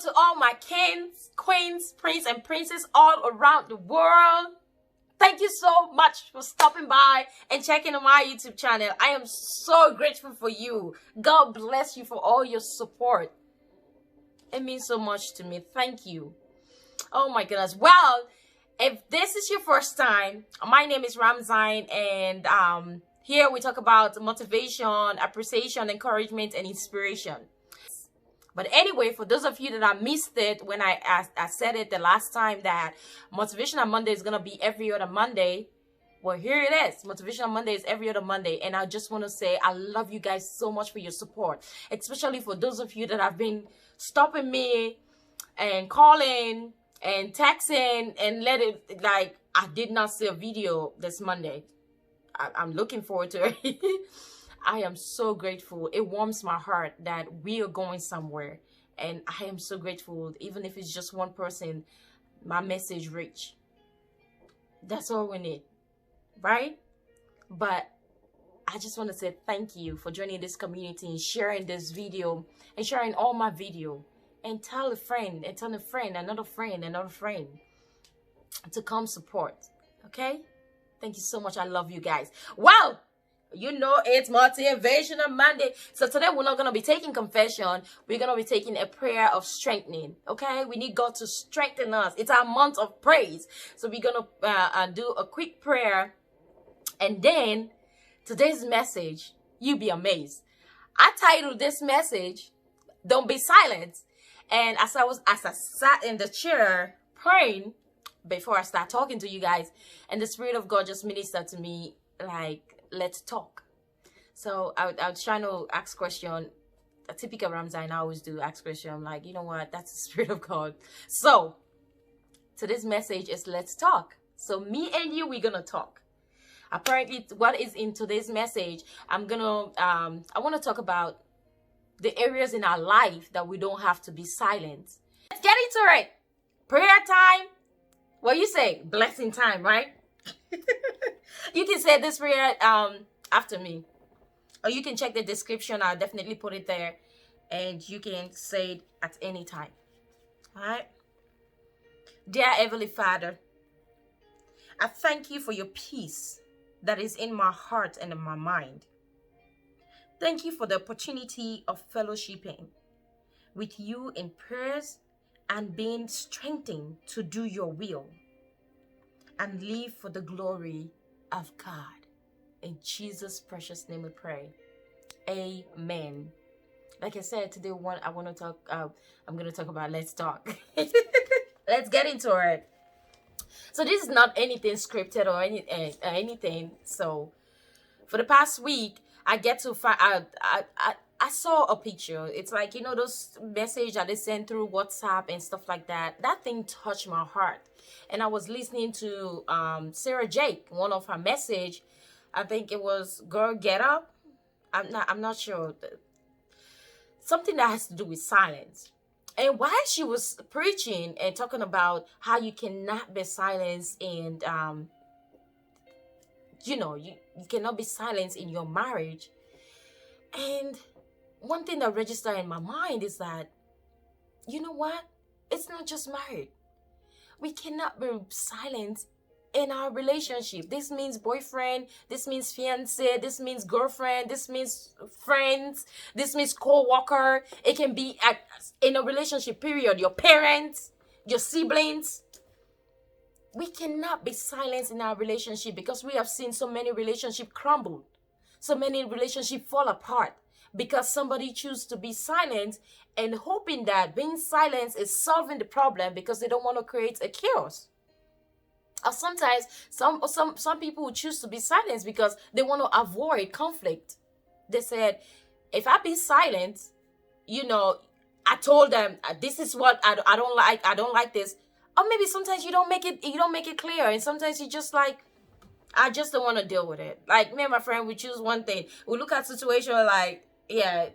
to all my kings, queens, prince, and princess all around the world. Thank you so much for stopping by and checking on my YouTube channel. I am so grateful for you. God bless you for all your support. It means so much to me. Thank you. Oh my goodness. Well, if this is your first time, my name is Ramzine, and here we talk about motivation, appreciation, encouragement, and inspiration. But anyway, for those of you that missed it when I said it the last time that Motivational Monday is going to be every other Monday, well, here it is. Motivational Monday is every other Monday. And I just want to say I love you guys so much for your support, especially for those of you that have been stopping me and calling and texting and let it, like, I did not see a video this Monday. I'm looking forward to it. I am so grateful. It warms my heart that we are going somewhere. And I am so grateful. Even if it's just one person, my message reach. That's all we need. Right? But I just want to say thank you for joining this community and sharing this video and sharing all my video. And tell a friend and tell a friend, another friend, another friend to come support. Okay? Thank you so much. I love you guys. Well, you know it's Motivational Monday. So today we're not going to be taking confession. We're going to be taking a prayer of strengthening. Okay? We need God to strengthen us. It's our month of praise. So we're going to do a quick prayer. And then today's message, you'll be amazed. I titled this message, Don't Be Silent. And as I sat in the chair praying before I start talking to you guys, and the Spirit of God just ministered to me like, let's talk. So I was trying to ask question. A typical Ramzine, I always do ask question. I'm like, you know what? That's the Spirit of God. So today's message is let's talk. So me and you, we're gonna talk. Apparently, what is in today's message, I want to talk about the areas in our life that we don't have to be silent. Let's get into it. Prayer time. What you say? Blessing time, right? You can say this prayer after me, or you can check the description. I'll definitely put it there, and you can say it at any time. All right. Dear Heavenly Father, I thank you for your peace that is in my heart and in my mind. Thank you for the opportunity of fellowshipping with you in prayers and being strengthened to do your will and live for the glory of God. In Jesus' precious name we pray. Amen. Like I said, today I'm going to talk about let's talk. Let's get into it. So this is not anything scripted or anything. So for the past week, I get to find out, I saw a picture. It's like, you know, those messages that they send through WhatsApp and stuff like that. That thing touched my heart. And I was listening to Sarah Jake, one of her message. I think it was Girl Get Up. I'm not sure. Something that has to do with silence. And while she was preaching and talking about how you cannot be silenced and you cannot be silenced in your marriage. And one thing that registered in my mind is that, you know what? It's not just married. We cannot be silent in our relationship. This means boyfriend, this means fiance, this means girlfriend, this means friends, this means co-worker. It can be in a relationship period, your parents, your siblings. We cannot be silent in our relationship because we have seen so many relationships crumble, so many relationships fall apart because somebody chooses to be silent and hoping that being silent is solving the problem because they don't want to create a chaos. Or sometimes some people choose to be silent because they want to avoid conflict. They said, if I be silent, I told them this is what I don't like. I don't like this. Or maybe sometimes you don't make it clear, and sometimes you just like, I just don't want to deal with it. Like me and my friend, we choose one thing. We look at situation like, yeah,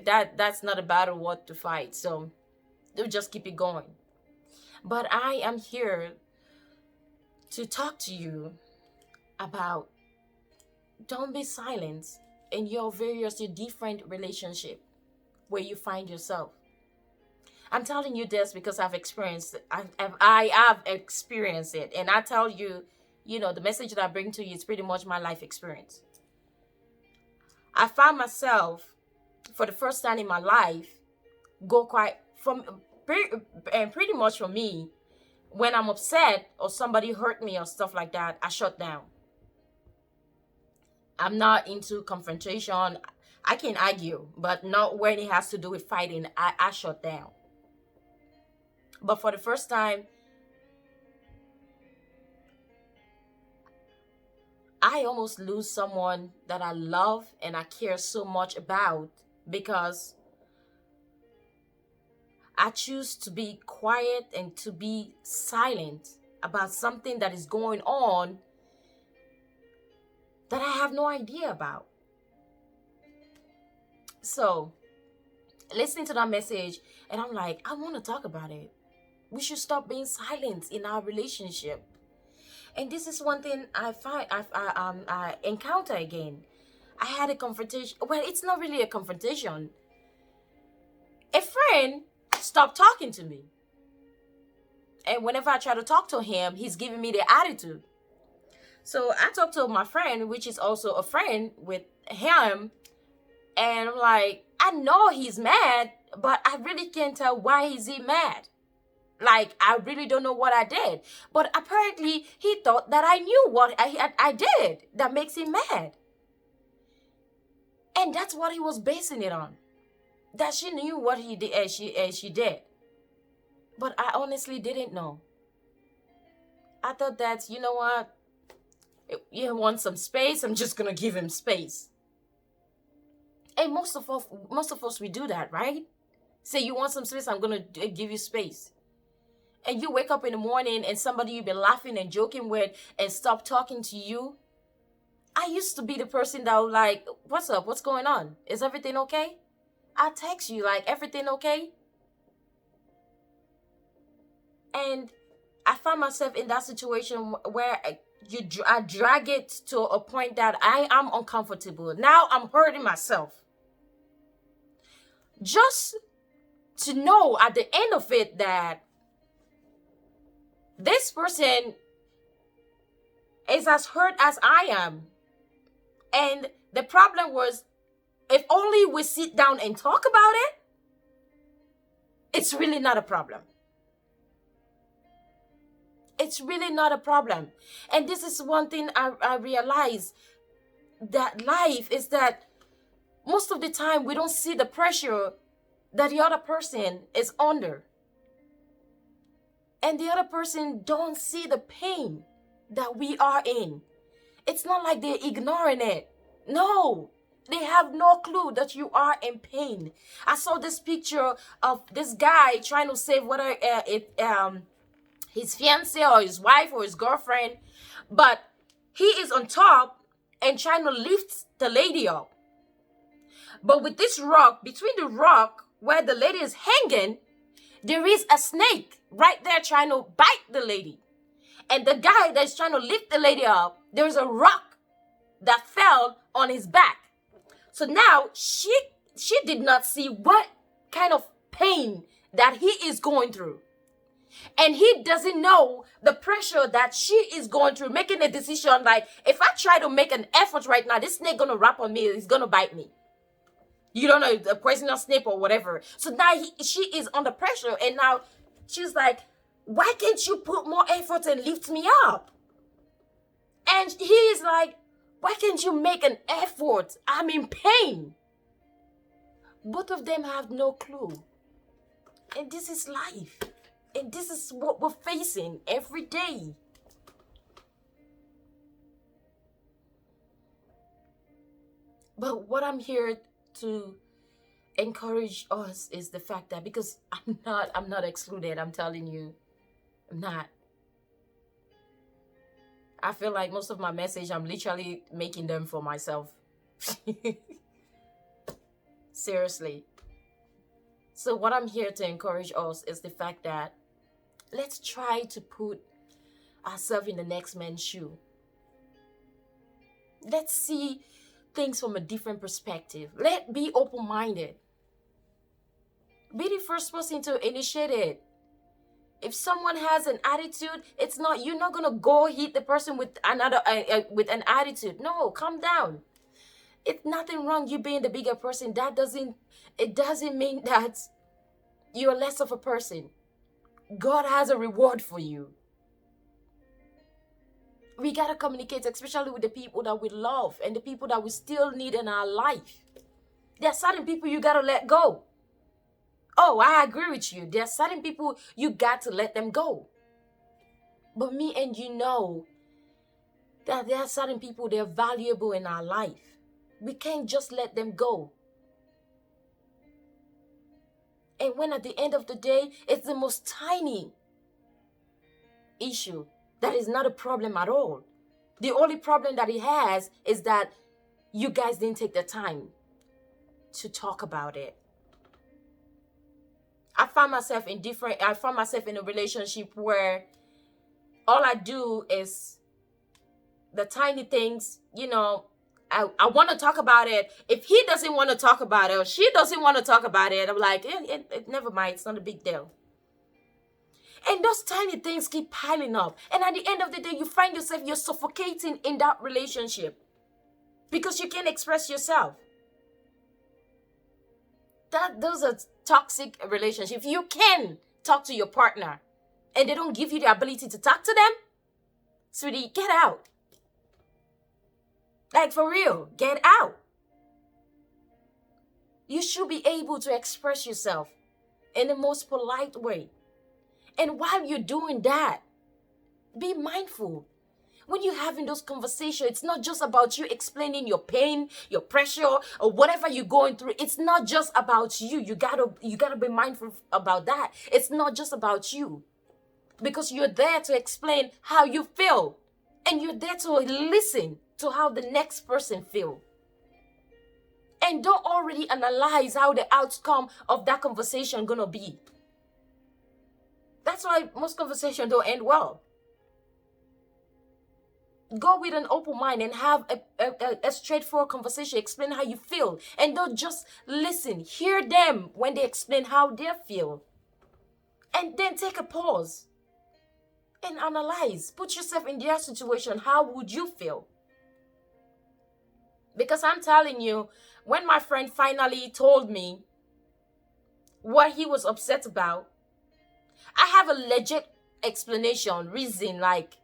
that's not a battle worth to fight. So they'll just keep it going. But I am here to talk to you about don't be silent in your different relationship where you find yourself. I'm telling you this because I've experienced it. I have experienced it. And I tell you, the message that I bring to you is pretty much my life experience. I found myself, for the first time in my life, go quite pretty much for me, when I'm upset or somebody hurt me or stuff like that, I shut down. I'm not into confrontation. I can argue, but not when it has to do with fighting. I shut down. But for the first time, I almost lose someone that I love and I care so much about because I choose to be quiet and to be silent about something that is going on that I have no idea about. So, listening to that message, and I'm like, I want to talk about it. We should stop being silent in our relationship. And this is one thing I encounter again. I had a confrontation. Well, it's not really a confrontation. A friend stopped talking to me. And whenever I try to talk to him, he's giving me the attitude. So I talked to my friend, which is also a friend with him. And I'm like, I know he's mad, but I really can't tell why is he mad. Like, I really don't know what I did. But apparently, he thought that I knew what I did that makes him mad. And that's what he was basing it on. That she knew what he did, and she did. But I honestly didn't know. I thought that, you know what? You want some space? I'm just going to give him space. And most of us, we do that, right? Say, you want some space? I'm going to give you space. And you wake up in the morning and somebody you've been laughing and joking with and stop talking to you. I used to be the person that would like, what's up? What's going on? Is everything okay? I text you like, everything okay? And I found myself in that situation where I drag it to a point that I am uncomfortable. Now I'm hurting myself. Just to know at the end of it that this person is as hurt as I am. And the problem was, if only we sit down and talk about it, it's really not a problem. It's really not a problem. And this is one thing I realize, that life is that most of the time we don't see the pressure that the other person is under. And the other person don't see the pain that we are in. It's not like they're ignoring it. No, they have no clue that you are in pain. I saw this picture of this guy trying to save whether his fiance or his wife or his girlfriend, but he is on top and trying to lift the lady up. But with this rock, between the rock where the lady is hanging, there is a snake right there trying to bite the lady. And the guy that's trying to lift the lady up, there's a rock that fell on his back. So now she did not see what kind of pain that he is going through. And he doesn't know the pressure that she is going through, making a decision like, if I try to make an effort right now, this snake gonna wrap on me, he's gonna bite me. You don't know, the poisonous snake or whatever. So now she is under pressure, and now she's like, why can't you put more effort and lift me up? And he is like, why can't you make an effort? I'm in pain. Both of them have no clue. And this is life. And this is what we're facing every day. But what I'm here to encourage us is the fact that, because I'm not excluded, I'm telling you, I'm not. I feel like most of my message, I'm literally making them for myself. Seriously. So what I'm here to encourage us is the fact that let's try to put ourselves in the next man's shoe. Let's see things from a different perspective. Let's be open-minded. Be the first person to initiate it. If someone has an attitude, you're not gonna go hit the person with with an attitude. No, calm down. It's nothing wrong you being the bigger person. It doesn't mean that you're less of a person. God has a reward for you. We gotta communicate, especially with the people that we love and the people that we still need in our life. There are certain people you gotta let go. Oh, I agree with you. There are certain people you got to let them go. But me and you know that there are certain people, they're valuable in our life. We can't just let them go. And when at the end of the day, it's the most tiny issue that is not a problem at all. The only problem that it has is that you guys didn't take the time to talk about it. I found myself in a relationship where all I do is the tiny things, I want to talk about it. If he doesn't want to talk about it or she doesn't want to talk about it, I'm like, never mind, it's not a big deal. And those tiny things keep piling up. And at the end of the day, you find yourself, you're suffocating in that relationship because you can't express yourself. Those are toxic relationships. You can talk to your partner and they don't give you the ability to talk to them, sweetie, get out. Like, for real, get out. You should be able to express yourself in the most polite way. And while you're doing that, be mindful. When you're having those conversations, it's not just about you explaining your pain, your pressure, or whatever you're going through. It's not just about you. You gotta be mindful about that. It's not just about you. Because you're there to explain how you feel. And you're there to listen to how the next person feels. And don't already analyze how the outcome of that conversation gonna be. That's why most conversations don't end well. Go with an open mind and have a straightforward conversation. Explain how you feel. And don't just listen. Hear them when they explain how they feel. And then take a pause and analyze. Put yourself in their situation. How would you feel? Because I'm telling you, when my friend finally told me what he was upset about, I have a legit explanation, reason, like,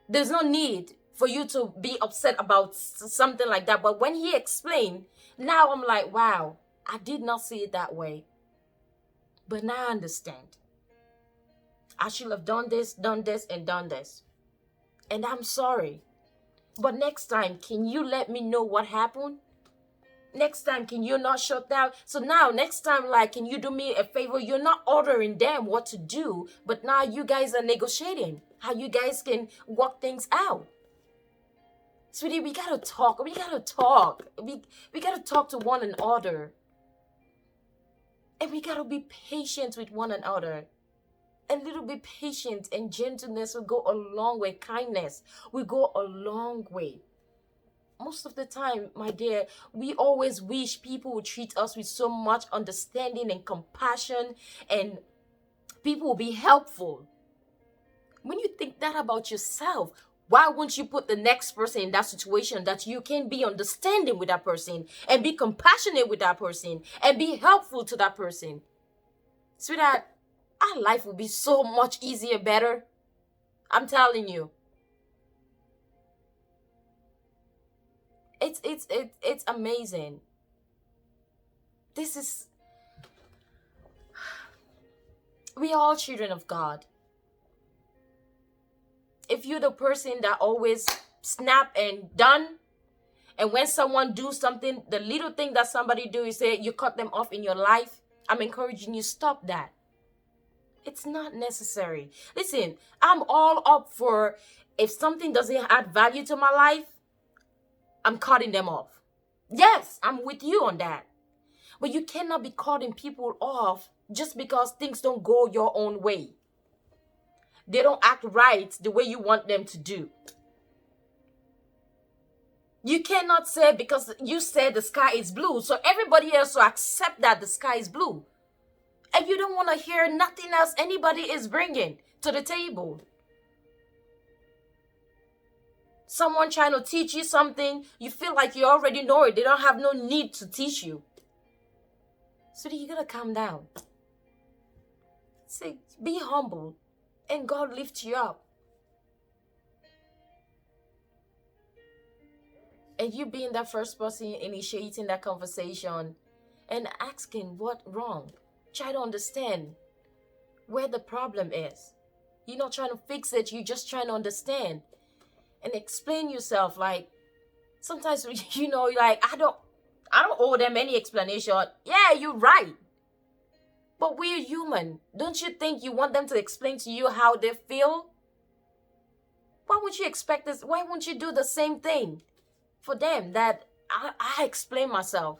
there's no need for you to be upset about something like that. But when he explained, now I'm like, wow, I did not see it that way. But now I understand. I should have done this, and done this. And I'm sorry. But next time, can you let me know what happened? Next time, can you not shut down? So now, next time, like, can you do me a favor? You're not ordering them what to do, but now you guys are negotiating how you guys can work things out. Sweetie, we gotta talk. We gotta talk. We gotta talk to one another. And we gotta be patient with one another. A little bit patient and gentleness will go a long way. Kindness will go a long way. Most of the time, my dear, we always wish people would treat us with so much understanding and compassion, and people will be helpful. When you think that about yourself, why won't you put the next person in that situation that you can be understanding with that person and be compassionate with that person and be helpful to that person? Sweetheart, our life will be so much easier, better. I'm telling you. It's amazing. We are all children of God. If you're the person that always snap and done, and when someone do something, the little thing that somebody do, you say you cut them off in your life, I'm encouraging you, stop that. It's not necessary. Listen, I'm all up for, if something doesn't add value to my life, I'm cutting them off. Yes, I'm with you on that. But you cannot be cutting people off just because things don't go your own way. They don't act right the way you want them to do. You cannot say because you said the sky is blue, so everybody else will accept that the sky is blue. And you don't want to hear nothing else anybody is bringing to the table. Someone trying to teach you something, you feel like you already know it. They don't have no need to teach you. So then you gotta calm down. Say, be humble, and God lifts you up. And you being that first person initiating that conversation and asking what wrong. Try to understand where the problem is. You're not trying to fix it, you're just trying to understand. And explain yourself. Like, sometimes, like, I don't owe them any explanation. Yeah, you're right. But we're human. Don't you think you want them to explain to you how they feel? Why would you expect this? Why won't you do the same thing for them that I explain myself?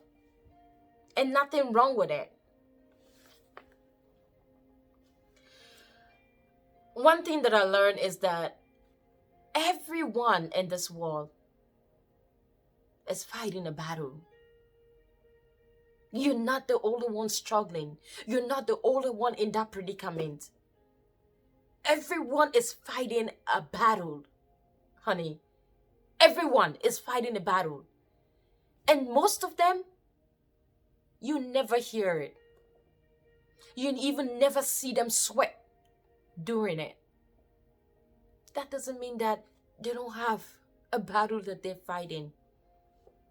And nothing wrong with it. One thing that I learned is that everyone in this world is fighting a battle. You're not the only one struggling. You're not the only one in that predicament. Everyone is fighting a battle, honey. Everyone is fighting a battle. And most of them, you never hear it. You even never see them sweat during it. That doesn't mean that they don't have a battle that they're fighting.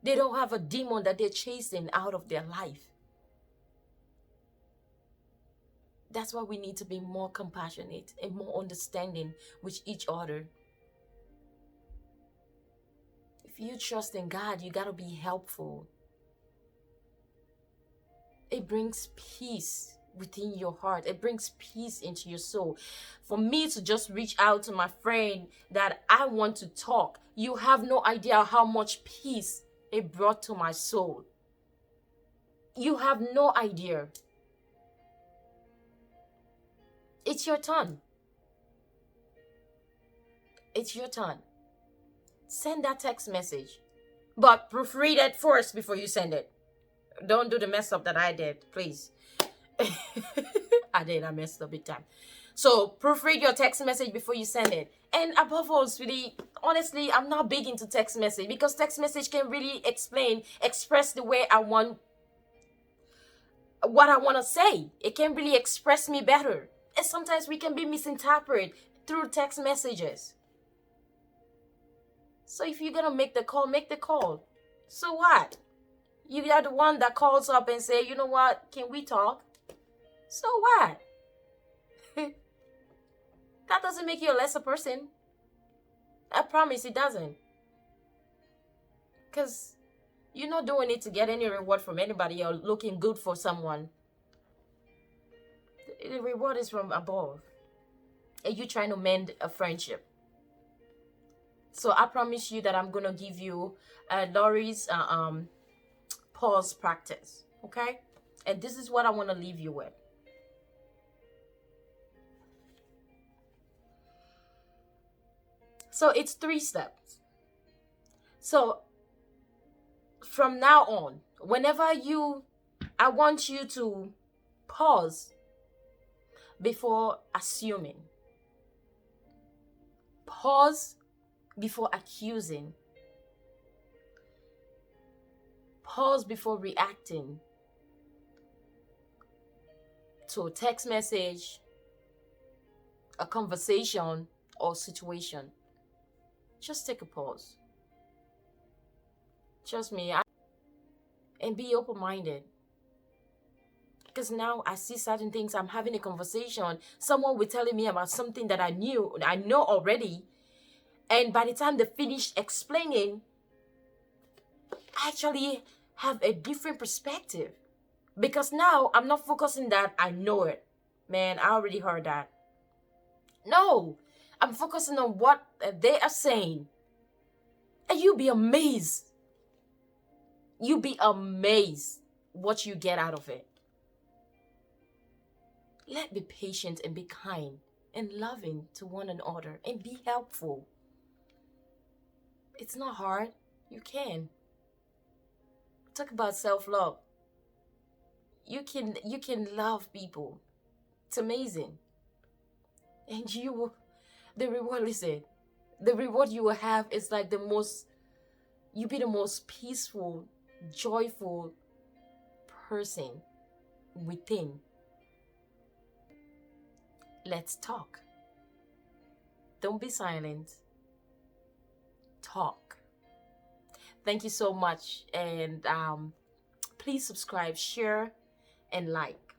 They don't have a demon that they're chasing out of their life. That's why we need to be more compassionate and more understanding with each other. If you trust in God, you got to be helpful. It brings peace within your heart. It brings peace into your soul. For me to just reach out to my friend that I want to talk, you have no idea how much peace it brought to my soul. You have no idea. It's your turn. It's your turn. Send that text message. But proofread it first before you send it. Don't do the mess up that I did, please. I messed up big time. So proofread your text message before you send it. And above all, sweetie, honestly, I'm not big into text message because text message can really express the way I want, what I want to say. It can really express me better. And sometimes we can be misinterpreted through text messages. So if you're going to make the call, make the call. So what? You are the one that calls up and say, you know what, can we talk? So what? That doesn't make you a lesser person. I promise it doesn't. Because you're not doing it to get any reward from anybody or looking good for someone. The reward is from above. And you trying to mend a friendship. So I promise you that I'm going to give you Lori's pause practice. Okay? And this is what I want to leave you with. So it's 3 steps. So from now on, whenever I want you to pause before assuming. Pause before accusing. Pause before reacting to a text message, a conversation, or situation. Just take a pause. Trust me, and be open-minded. Because now I see certain things. I'm having a conversation. Someone will telling me about something that I know already. And by the time they finish explaining, I actually have a different perspective. Because now I'm not focusing that I know it. Man, I already heard that. No, I'm focusing on what they are saying. And you'll be amazed. You'll be amazed what you get out of it. Let's be patient and be kind and loving to one another and be helpful. It's not hard. You can. Talk about self-love. you can love people. It's amazing. And you will, the reward, listen, the reward you will have is like the most, you be the most peaceful, joyful person within. Let's talk. Don't be silent. Talk. Thank you so much. And please subscribe, share, and like.